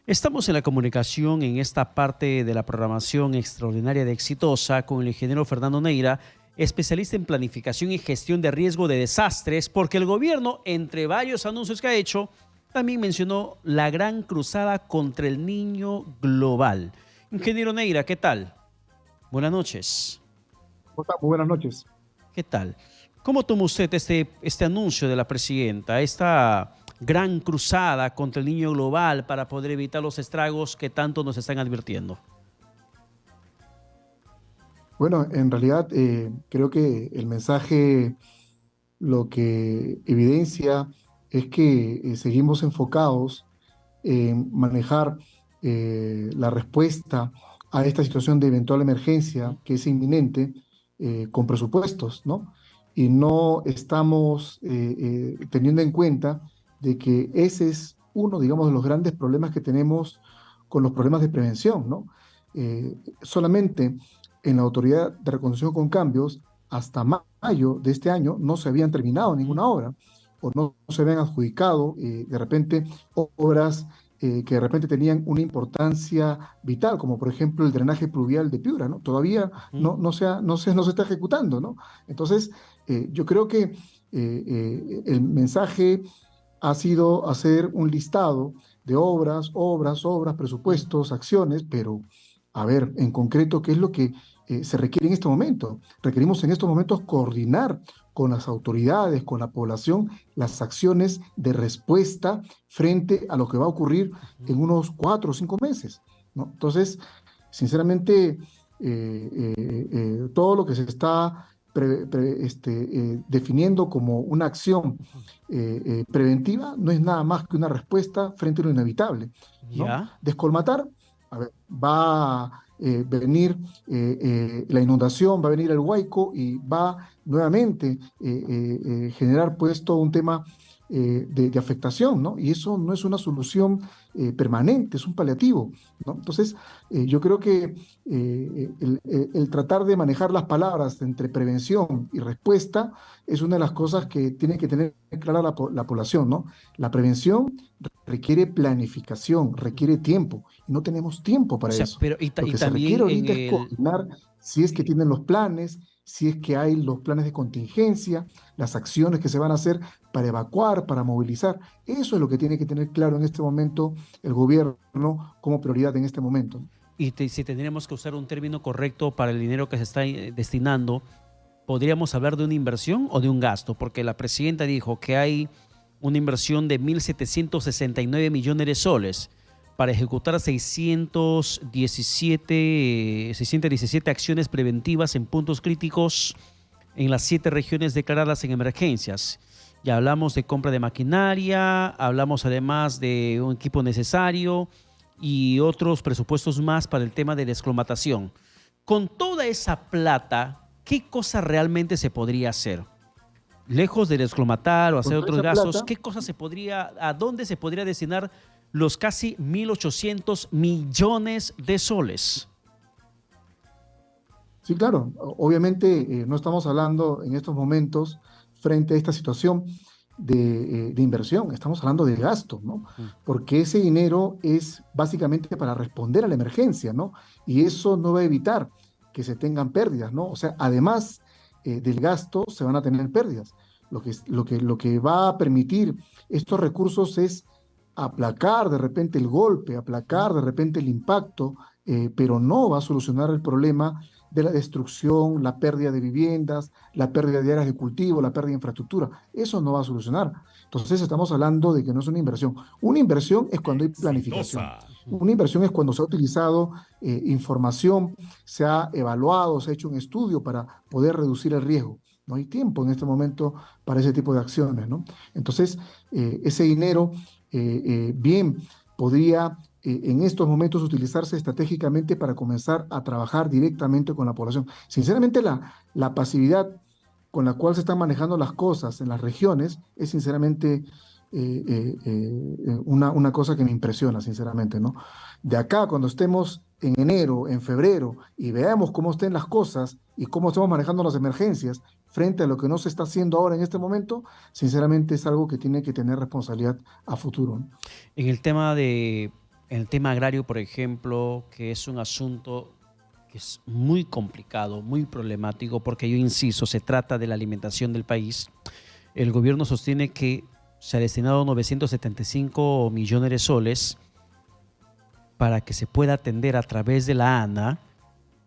Estamos en la comunicación en esta parte de la programación extraordinaria de Exitosa con el ingeniero Fernando Neira, especialista en planificación y gestión de riesgo de desastres, porque el gobierno, entre varios anuncios que ha hecho, también mencionó la gran cruzada contra el niño global. Ingeniero Neira, ¿qué tal? Buenas noches. ¿Cómo está? Muy buenas noches. ¿Qué tal? ¿Cómo toma usted este anuncio de la presidenta, esta gran cruzada contra el niño global para poder evitar los estragos que tanto nos están advirtiendo? Bueno, en realidad creo que el mensaje lo que evidencia es que seguimos enfocados en manejar la respuesta a esta situación de eventual emergencia que es inminente con presupuestos, ¿no? Y no estamos teniendo en cuenta de que ese es uno, digamos, de los grandes problemas que tenemos con los problemas de prevención, ¿no? Solamente en la Autoridad de Reconstrucción con Cambios, hasta mayo de este año, no se habían terminado ninguna obra o no se habían adjudicado de repente obras que de repente tenían una importancia vital, como por ejemplo el drenaje pluvial de Piura, ¿no? Todavía no se está ejecutando, ¿no? Entonces, yo creo que el mensaje ha sido hacer un listado de obras, presupuestos, acciones, pero a ver, en concreto, ¿qué es lo que se requiere en este momento? Requerimos en estos momentos coordinar con las autoridades, con la población, las acciones de respuesta frente a lo que va a ocurrir en unos 4 o 5 meses, ¿no? Entonces, sinceramente, todo lo que se está definiendo como una acción preventiva no es nada más que una respuesta frente a lo inevitable, ¿no? Ya. Descolmatar, a ver, va a venir la inundación, va a venir el Huaico y va nuevamente generar pues todo un tema de afectación, ¿no? Y eso no es una solución permanente, es un paliativo, ¿no? Entonces, yo creo que el tratar de manejar las palabras entre prevención y respuesta es una de las cosas que tiene que tener clara la población, ¿no? La prevención requiere planificación, requiere tiempo, y no tenemos tiempo O para sea, eso. pero Lo y que se requiere también en ahorita es el... coordinar si es que tienen los planes, si es que hay los planes de contingencia, las acciones que se van a hacer para evacuar, para movilizar. Eso es lo que tiene que tener claro en este momento el gobierno como prioridad en este momento. Si tendríamos que usar un término correcto para el dinero que se está destinando, ¿podríamos hablar de una inversión o de un gasto? Porque la presidenta dijo que hay una inversión de 1.769 millones de soles para ejecutar 617 acciones preventivas en puntos críticos en las 7 regiones declaradas en emergencias. Ya hablamos de compra de maquinaria, hablamos además de un equipo necesario y otros presupuestos más para el tema de desclimatación. Con toda esa plata, ¿qué cosa realmente se podría hacer? Lejos de desclomatar o Con hacer toda otros esa gastos, plata, ¿qué cosa se podría, a dónde se podría destinar los casi 1.800 millones de soles? sí, claro, obviamente no estamos hablando en estos momentos frente a esta situación de inversión, estamos hablando de gasto, ¿no? Porque ese dinero es básicamente para responder a la emergencia, ¿no? Y eso no va a evitar que se tengan pérdidas, ¿no? O sea, además del gasto se van a tener pérdidas. Lo que va a permitir estos recursos es aplacar de repente el golpe, aplacar de repente el impacto, pero no va a solucionar el problema de la destrucción, la pérdida de viviendas, la pérdida de áreas de cultivo, la pérdida de infraestructura. Eso no va a solucionar. Entonces estamos hablando de que no es una inversión. Una inversión es cuando hay planificación. Exitosa. Una inversión es cuando se ha utilizado información, se ha evaluado, se ha hecho un estudio para poder reducir el riesgo. No hay tiempo en este momento para ese tipo de acciones, ¿no? Entonces, ese dinero bien podría en estos momentos utilizarse estratégicamente para comenzar a trabajar directamente con la población. Sinceramente, la pasividad con la cual se están manejando las cosas en las regiones es sinceramente una cosa que me impresiona, sinceramente, ¿no? De acá, cuando estemos en enero, en febrero, y veamos cómo estén las cosas y cómo estamos manejando las emergencias frente a lo que no se está haciendo ahora en este momento, sinceramente es algo que tiene que tener responsabilidad a futuro, ¿no? En el tema de En el tema agrario, por ejemplo, que es un asunto que es muy complicado, muy problemático, porque yo insisto, se trata de la alimentación del país. El gobierno sostiene que se ha destinado 975 millones de soles para que se pueda atender a través de la ANA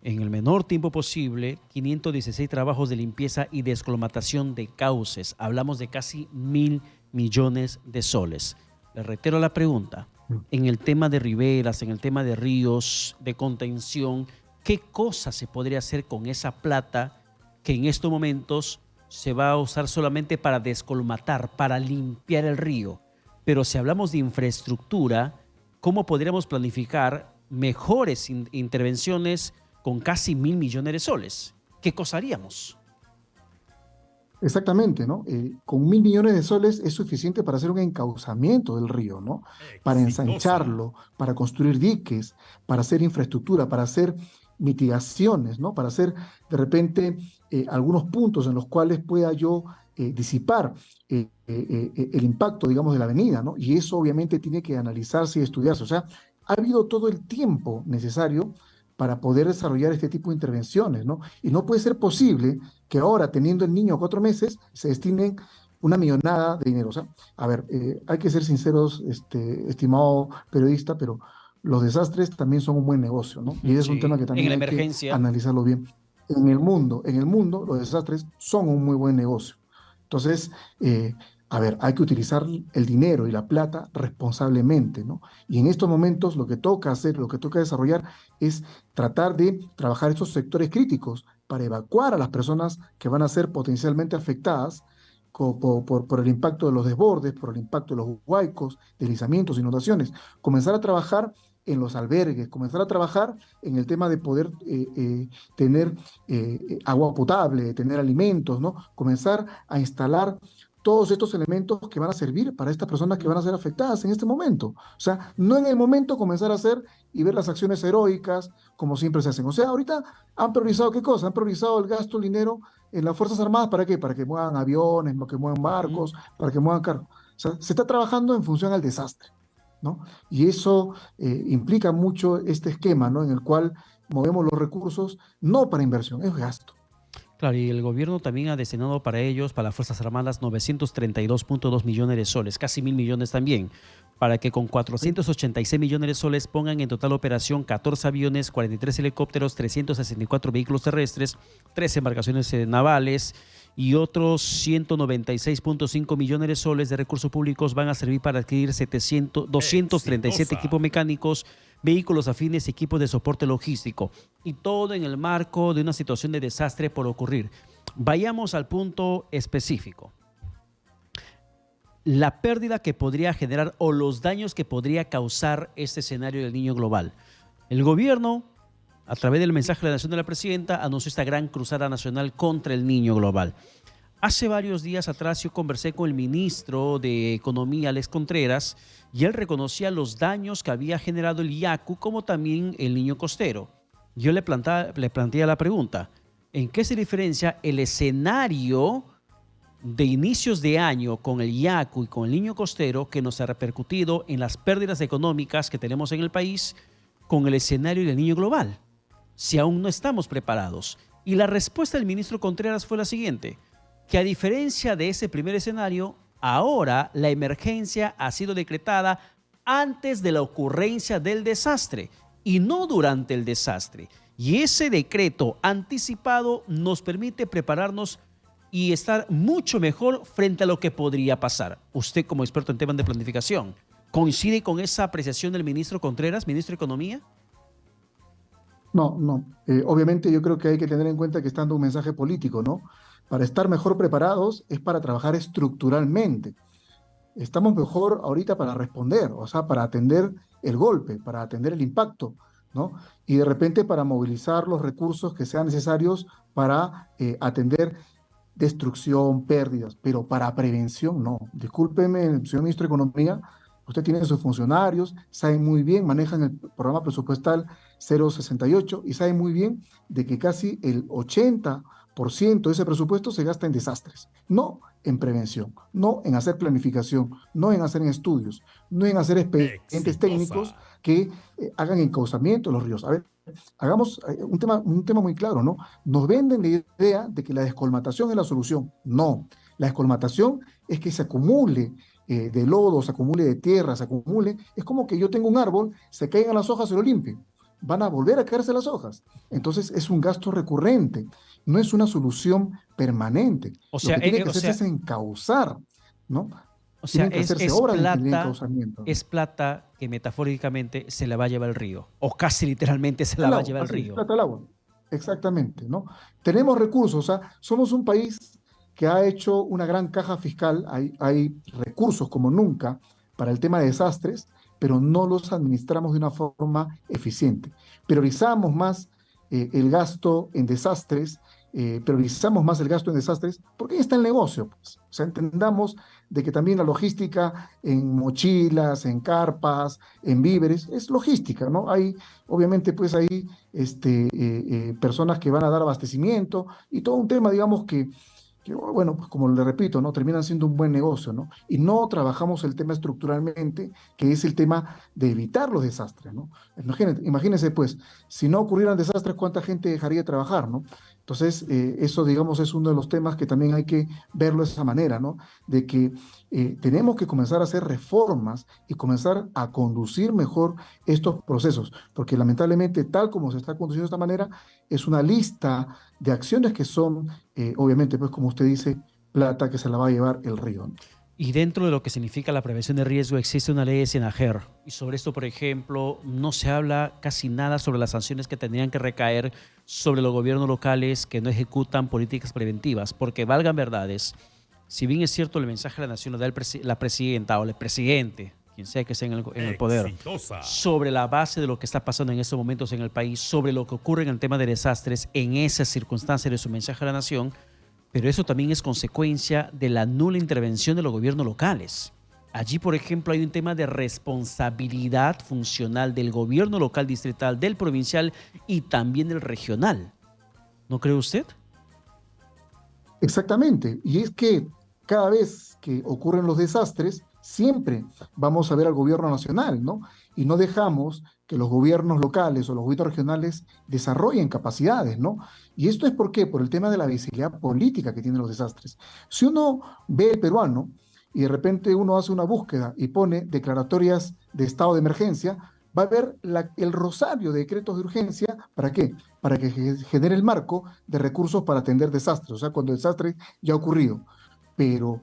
en el menor tiempo posible 516 trabajos de limpieza y descolmatación de cauces. Hablamos de casi 1.000 millones de soles. Le reitero la pregunta. En el tema de riberas, en el tema de ríos, de contención, ¿qué cosa se podría hacer con esa plata que en estos momentos se va a usar solamente para descolmatar, para limpiar el río? Pero si hablamos de infraestructura, ¿cómo podríamos planificar mejores intervenciones con casi 1.000 millones de soles? ¿Qué cosa haríamos? Exactamente, ¿no? Con 1.000 millones de soles es suficiente para hacer un encauzamiento del río, ¿no? Para Exitosa. ensancharlo, para construir diques, para hacer infraestructura, para hacer mitigaciones, ¿no? Para hacer de repente algunos puntos en los cuales pueda yo disipar el impacto, digamos, de la avenida, ¿no? Y eso obviamente tiene que analizarse y estudiarse. O sea, ha habido todo el tiempo necesario para poder desarrollar este tipo de intervenciones, ¿no? Y no puede ser posible que ahora, teniendo el niño 4 meses, se destinen una millonada de dinero. O sea, a ver, hay que ser sinceros, estimado periodista, pero los desastres también son un buen negocio, ¿no? Y es un tema Sí, que en también la hay que emergencia. analizarlo bien. En el mundo, los desastres son un muy buen negocio. Entonces, a ver, hay que utilizar el dinero y la plata responsablemente, ¿no? Y en estos momentos lo que toca hacer, lo que toca desarrollar es tratar de trabajar estos sectores críticos para evacuar a las personas que van a ser potencialmente afectadas por el impacto de los desbordes, por el impacto de los huaicos, deslizamientos, inundaciones. Comenzar a trabajar en los albergues, comenzar a trabajar en el tema de poder tener agua potable, tener alimentos, ¿no? Comenzar a instalar todos estos elementos que van a servir para estas personas que van a ser afectadas en este momento. O sea, no en el momento comenzar a hacer y ver las acciones heroicas como siempre se hacen. O sea, ahorita han priorizado qué cosa, han priorizado el gasto, el dinero en las Fuerzas Armadas, ¿para qué? Para que muevan aviones, para que muevan Ujú. barcos, para que muevan carros. O sea, se está trabajando en función al desastre, ¿no? Y eso implica mucho este esquema, ¿no? En el cual movemos los recursos no para inversión, es gasto. Claro, y el gobierno también ha destinado para ellos, para las Fuerzas Armadas, 932.2 millones de soles, casi 1.000 millones también, para que con ¿Sí? 486 millones de soles pongan en total operación 14 aviones, 43 helicópteros, 364 vehículos terrestres, 3 embarcaciones navales y otros 196.5 millones de soles de recursos públicos van a servir para adquirir 237 Exitosa. equipos mecánicos, vehículos afines, equipos de soporte logístico y todo en el marco de una situación de desastre por ocurrir. Vayamos al punto específico. La pérdida que podría generar o los daños que podría causar este escenario del niño global. El gobierno, a través del mensaje de la Nación de la Presidenta, anunció esta gran cruzada nacional contra el niño global. Hace varios días atrás yo conversé con el ministro de Economía, Alex Contreras, y él reconocía los daños que había generado el Yaku, como también el niño costero. Yo le planteé la pregunta, ¿en qué se diferencia el escenario de inicios de año con el Yaku y con el niño costero que nos ha repercutido en las pérdidas económicas que tenemos en el país con el escenario del niño global, si aún no estamos preparados? Y la respuesta del ministro Contreras fue la siguiente, que a diferencia de ese primer escenario, ahora la emergencia ha sido decretada antes de la ocurrencia del desastre y no durante el desastre. Y ese decreto anticipado nos permite prepararnos y estar mucho mejor frente a lo que podría pasar. Usted, como experto en temas de planificación, ¿coincide con esa apreciación del ministro Contreras, ministro de Economía? No, no. Obviamente yo creo que hay que tener en cuenta que está dando un mensaje político, ¿no? Para estar mejor preparados es para trabajar estructuralmente. Estamos mejor ahorita para responder, o sea, para atender el golpe, para atender el impacto, ¿no? Y de repente para movilizar los recursos que sean necesarios para atender destrucción, pérdidas, pero para prevención no. Discúlpeme, señor ministro de Economía, usted tiene sus funcionarios, saben muy bien, manejan el programa presupuestal 068 y saben muy bien de que casi el 80% de ese presupuesto se gasta en desastres, no en prevención, no en hacer planificación, no en hacer estudios, no en hacer expedientes Exitosa. técnicos que hagan encauzamiento en los ríos. A ver, hagamos un tema muy claro, ¿no? Nos venden la idea de que la descolmatación es la solución. No, la descolmatación es que se acumule de lodo, se acumule de tierra, se acumule. Es como que yo tengo un árbol, se caigan las hojas, se lo limpio. Van a volver a caerse las hojas. Entonces es un gasto recurrente, no es una solución permanente. O Lo sea, que tiene que hacerse es encauzar, ¿no? o sea, Tienen que hacerse obras de encauzamiento. es plata que metafóricamente se la va a llevar el río, o casi literalmente se la Al va a agua, llevar el así, río. plata al agua. Exactamente, ¿no? Tenemos recursos, o sea, somos un país que ha hecho una gran caja fiscal, hay recursos como nunca para el tema de desastres, pero no los administramos de una forma eficiente. Priorizamos más el gasto en desastres, priorizamos más el gasto en desastres, porque ahí está el negocio, pues. O sea, entendamos de que también la logística en mochilas, en carpas, en víveres, es logística, ¿no? Hay, obviamente, pues ahí personas que van a dar abastecimiento y todo un tema, digamos, bueno, pues como le repito, ¿no? Terminan siendo un buen negocio, ¿no? Y no trabajamos el tema estructuralmente, que es el tema de evitar los desastres, ¿no? Imagínense, pues, si no ocurrieran desastres, ¿cuánta gente dejaría de trabajar, ¿no? Entonces, eso, digamos, es uno de los temas que también hay que verlo de esa manera, ¿no? De que tenemos que comenzar a hacer reformas y comenzar a conducir mejor estos procesos, porque lamentablemente, tal como se está conduciendo de esta manera, es una lista de acciones que son obviamente, pues como usted dice, plata que se la va a llevar el río, ¿no? Y dentro de lo que significa la prevención de riesgo existe una ley de SENAGER. Y sobre esto, por ejemplo, no se habla casi nada sobre las sanciones que tendrían que recaer sobre los gobiernos locales que no ejecutan políticas preventivas. Porque valgan verdades, si bien es cierto el mensaje de la nación lo da la presidenta o el presidente, quien sea que esté en el poder, exitosa, sobre la base de lo que está pasando en estos momentos en el país, sobre lo que ocurre en el tema de desastres, en esas circunstancias de su mensaje a la nación, pero eso también es consecuencia de la nula intervención de los gobiernos locales. Allí, por ejemplo, hay un tema de responsabilidad funcional del gobierno local distrital, del provincial y también del regional. ¿No cree usted? Exactamente. Y es que cada vez que ocurren los desastres, siempre vamos a ver al gobierno nacional, ¿no? Y no dejamos que los gobiernos locales o los gobiernos regionales desarrollen capacidades, ¿no? Y esto es por qué, por el tema de la visibilidad política que tienen los desastres. Si uno ve el peruano y de repente uno hace una búsqueda y pone declaratorias de estado de emergencia, va a ver el rosario de decretos de urgencia, ¿para qué? Para que genere el marco de recursos para atender desastres, o sea, cuando el desastre ya ha ocurrido. Pero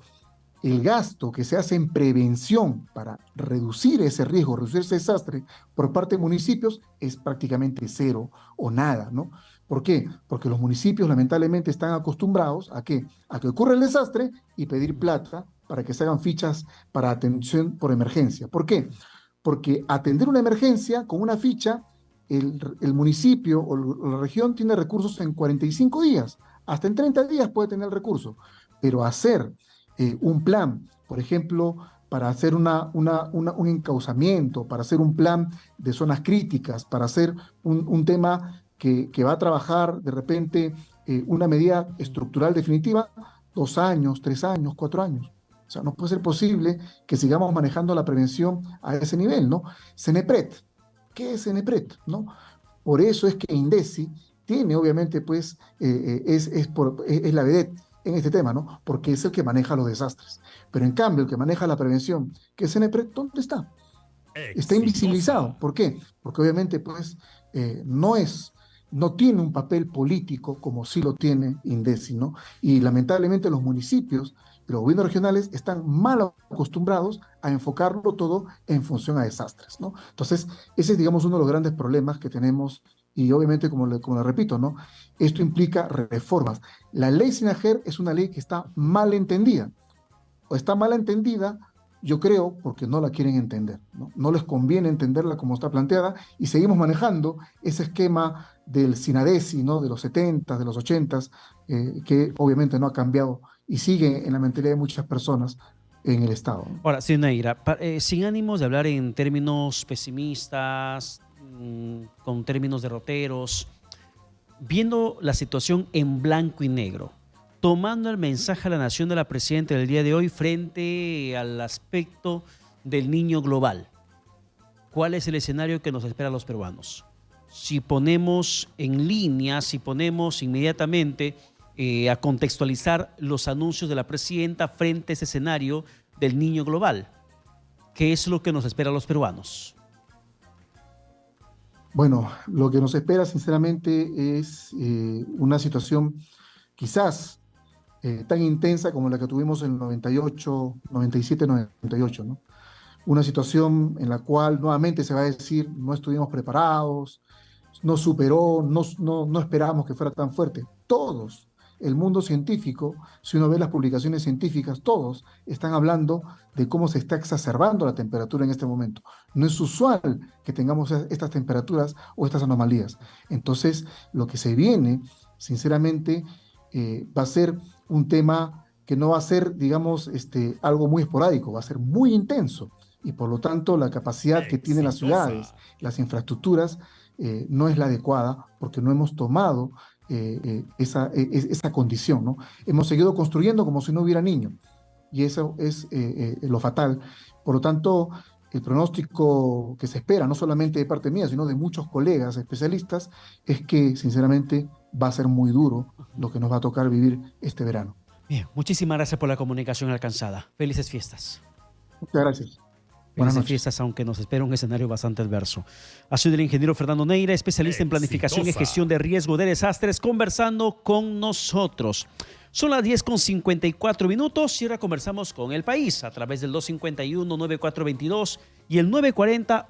el gasto que se hace en prevención para reducir ese riesgo, reducir ese desastre por parte de municipios es prácticamente cero o nada, ¿no? ¿Por qué? Porque los municipios lamentablemente están acostumbrados ¿a qué? A que ocurra el desastre y pedir plata para que se hagan fichas para atención por emergencia. ¿Por qué? Porque atender una emergencia con una ficha, el municipio o la región tiene recursos en 45 días, hasta en 30 días puede tener el recurso, pero hacer un plan, por ejemplo, para hacer un encauzamiento, para hacer un plan de zonas críticas, para hacer un tema que va a trabajar de repente una medida estructural definitiva, 2 años, 3 años, 4 años. O sea, no puede ser posible que sigamos manejando la prevención a ese nivel, ¿no? CENEPRED, ¿qué es CENEPRED, no? Por eso es que INDECI tiene, obviamente, pues, es la vedette en este tema, ¿no? Porque es el que maneja los desastres. Pero en cambio, el que maneja la prevención, que es CENEPRED, ¿dónde está? Está invisibilizado. ¿Por qué? Porque obviamente, pues, no es, no tiene un papel político como sí lo tiene INDECI, ¿no? Y lamentablemente los municipios y los gobiernos regionales están mal acostumbrados a enfocarlo todo en función a desastres, ¿no? Entonces, ese es, digamos, uno de los grandes problemas que tenemos y obviamente, como le repito, ¿no? Esto implica reformas. La ley SINAGER es una ley que está mal entendida, o está mal entendida, yo creo, porque no la quieren entender, ¿no? No les conviene entenderla como está planteada y seguimos manejando ese esquema del SINADESI, ¿no? De los 70, de los 80, que obviamente no ha cambiado y sigue en la mentalidad de muchas personas en el Estado, ¿no? Ahora, Naira, sin ánimos de hablar en términos pesimistas, con términos derroteros, viendo la situación en blanco y negro, tomando el mensaje a la nación de la presidenta del día de hoy frente al aspecto del niño global. ¿cuál es el escenario que nos espera a los peruanos? Si ponemos en línea, si ponemos inmediatamente a contextualizar los anuncios de la presidenta frente a ese escenario del niño global, ¿qué es lo que nos espera a los peruanos? Bueno, lo que nos espera sinceramente es una situación quizás tan intensa como la que tuvimos en el 98, 97, 98, ¿no? Una situación en la cual nuevamente se va a decir no estuvimos preparados, no superó, no esperábamos que fuera tan fuerte. Todos, el mundo científico, si uno ve las publicaciones científicas, todos están hablando de cómo se está exacerbando la temperatura en este momento. No es usual que tengamos estas temperaturas o estas anomalías. Entonces, lo que se viene, sinceramente, va a ser un tema que no va a ser, digamos, algo muy esporádico, va a ser muy intenso. Y por lo tanto, la capacidad que tienen las ciudades, las infraestructuras, no es la adecuada porque no hemos tomado esa condición, ¿no? Hemos seguido construyendo como si no hubiera niño y eso es lo fatal. Por lo tanto, el pronóstico que se espera, no solamente de parte mía, sino de muchos colegas especialistas, es que sinceramente va a ser muy duro lo que nos va a tocar vivir este verano. Bien, muchísimas gracias por la comunicación alcanzada. Felices fiestas. Muchas gracias. Buenas fiestas, aunque nos espera un escenario bastante adverso. Ha sido el ingeniero Fernando Neira, especialista en planificación y gestión de riesgo de desastres, conversando con nosotros. Son las 10:54 y ahora conversamos con El País a través del 251-9422 y el 940-800.